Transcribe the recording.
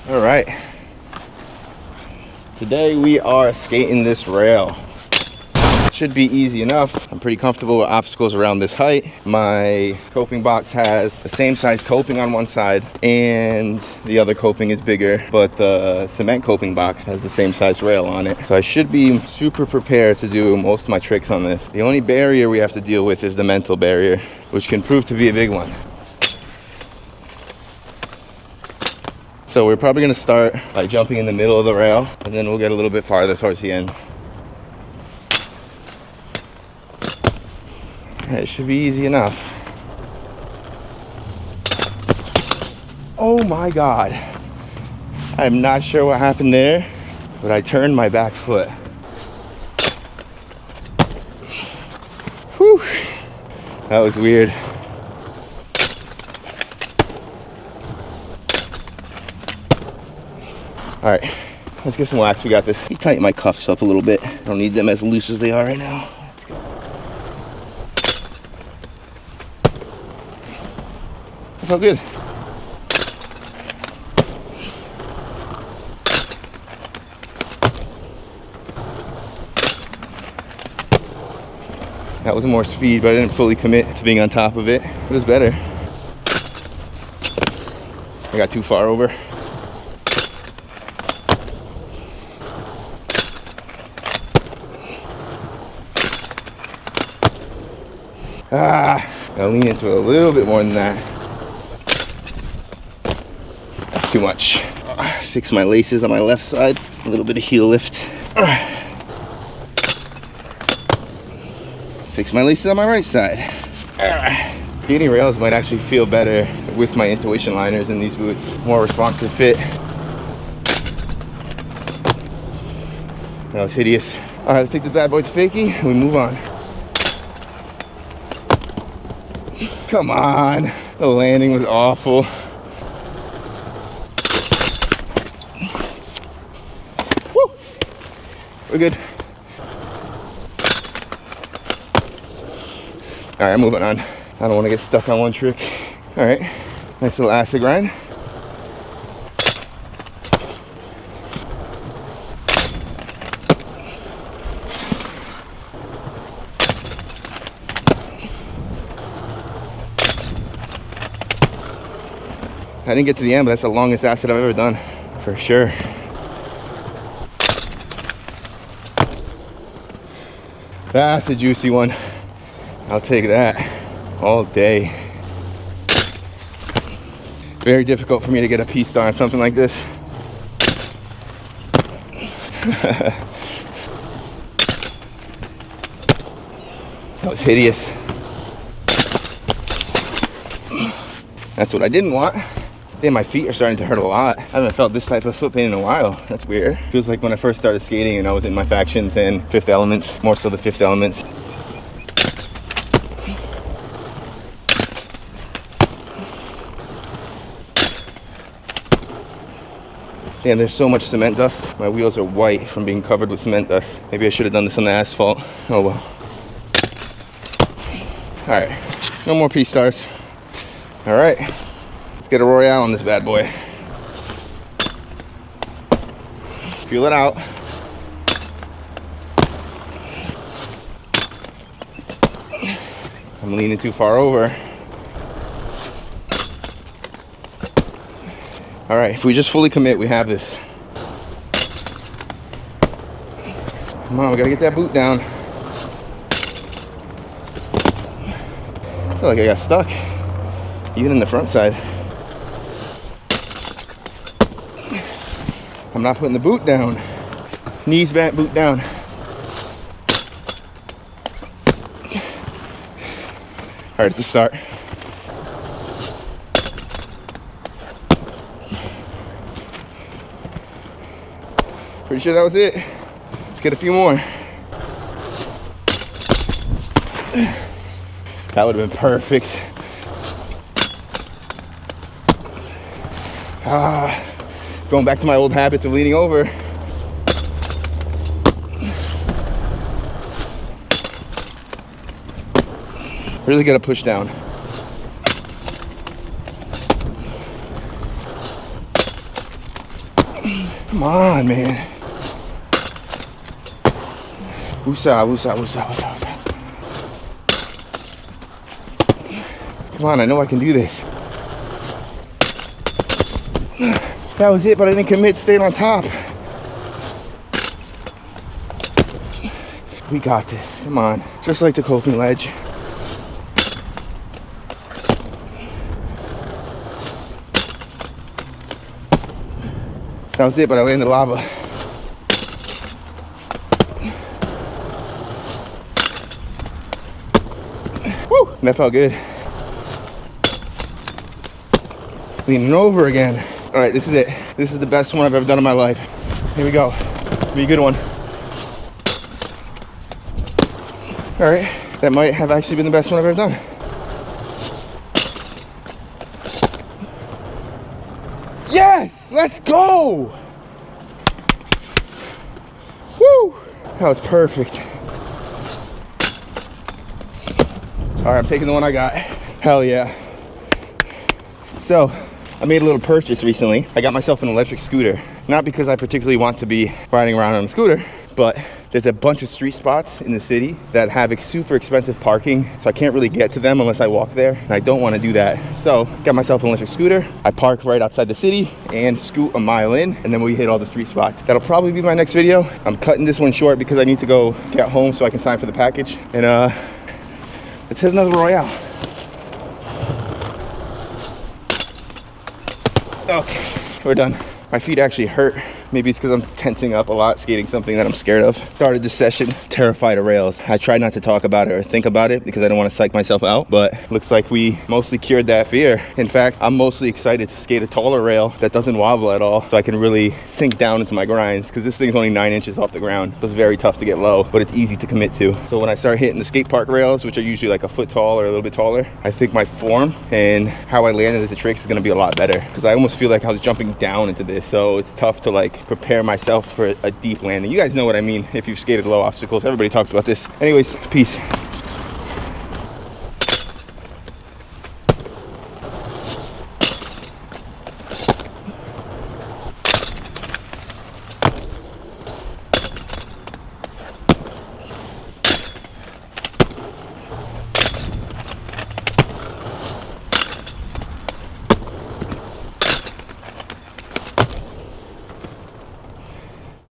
All right, today we are skating this rail. Should be easy enough. I'm pretty comfortable with obstacles around this height. My coping box has the same size coping on one side and the other coping is bigger, but the cement coping box has the same size rail on it. So I should be super prepared to do most of my tricks on this. The only barrier we have to deal with is the mental barrier, which can prove to be a big one. So we're probably gonna start by jumping in the middle of the rail, and then we'll get a little bit farther towards the end. It should be easy enough. Oh my God. I'm not sure what happened there, but I turned my back foot. Whew. That was weird. All right, let's get some wax. We got this. Tighten my cuffs up a little bit. I don't need them as loose as they are right now. Let's go. That felt good. That was more speed, but I didn't fully commit to being on top of it. It was better. I got too far over. I'll lean into it a little bit more than that. That's too much. Fix my laces on my left side. A little bit of heel lift. Fix my laces on my right side. Skating rails might actually feel better with my Inuition liners in these boots. More responsive fit. That was hideous. All right, let's take the bad boy to fakie and we move on. Come on, the landing was awful. Woo! We're good. All right, I'm moving on. I don't want to get stuck on one trick. All right, nice little acid grind. I didn't get to the end, but that's the longest acid I've ever done, for sure. That's a juicy one. I'll take that all day. Very difficult for me to get a P-star on something like this. That was hideous. That's what I didn't want. Damn, my feet are starting to hurt a lot. I haven't felt this type of foot pain in a while. That's weird. Feels like when I first started skating and I was in my factions and Fifth Elements, more so the Fifth Elements. Damn, there's so much cement dust. My wheels are white from being covered with cement dust. Maybe I should have done this on the asphalt. Oh well. All right, no more P-stars. All right. Get a royale on this bad boy. Feel it out. I'm leaning too far over. All right, if we just fully commit, we have this. Come on, we gotta get that boot down. I feel like I got stuck, even in the front side. I'm not putting the boot down. Knees bent, boot down. All right, it's a start. Pretty sure that was it. Let's get a few more. That would have been perfect. Going back to my old habits of leaning over. Really gotta push down. Come on, man. Woosah, woosah, woosah, woosah, woosah. Come on, I know I can do this. That was it, but I didn't commit to staying on top. We got this, come on. Just like the coping ledge. That was it, but I landed lava. Woo, that felt good. Leaning over again. All right, this is it. This is the best one I've ever done in my life. Here we go. Be a good one. All right, that might have actually been the best one I've ever done. Yes, let's go. Woo, that was perfect. All right, I'm taking the one I got. Hell yeah. So, I made a little purchase recently. I got myself an electric scooter. Not because I particularly want to be riding around on a scooter, but there's a bunch of street spots in the city that have super expensive parking, so I can't really get to them unless I walk there, and I don't want to do that. So, got myself an electric scooter. I park right outside the city and scoot a mile in, and then we hit all the street spots. That'll probably be my next video. I'm cutting this one short because I need to go get home so I can sign for the package. And let's hit another royale. Okay, we're done. My feet actually hurt. Maybe it's because I'm tensing up a lot, skating something that I'm scared of. Started this session terrified of rails. I tried not to talk about it or think about it because I don't want to psych myself out, but looks like we mostly cured that fear. In fact, I'm mostly excited to skate a taller rail that doesn't wobble at all, so I can really sink down into my grinds, because this thing's only 9 inches off the ground. It was very tough to get low, but it's easy to commit to. So when I start hitting the skate park rails, which are usually like a foot tall or a little bit taller, I think my form and how I landed at the tricks is going to be a lot better, because I almost feel like I was jumping down into this, so it's tough to like prepare myself for a deep landing. You guys know what I mean if you've skated low obstacles. Everybody talks about this. Anyways, peace.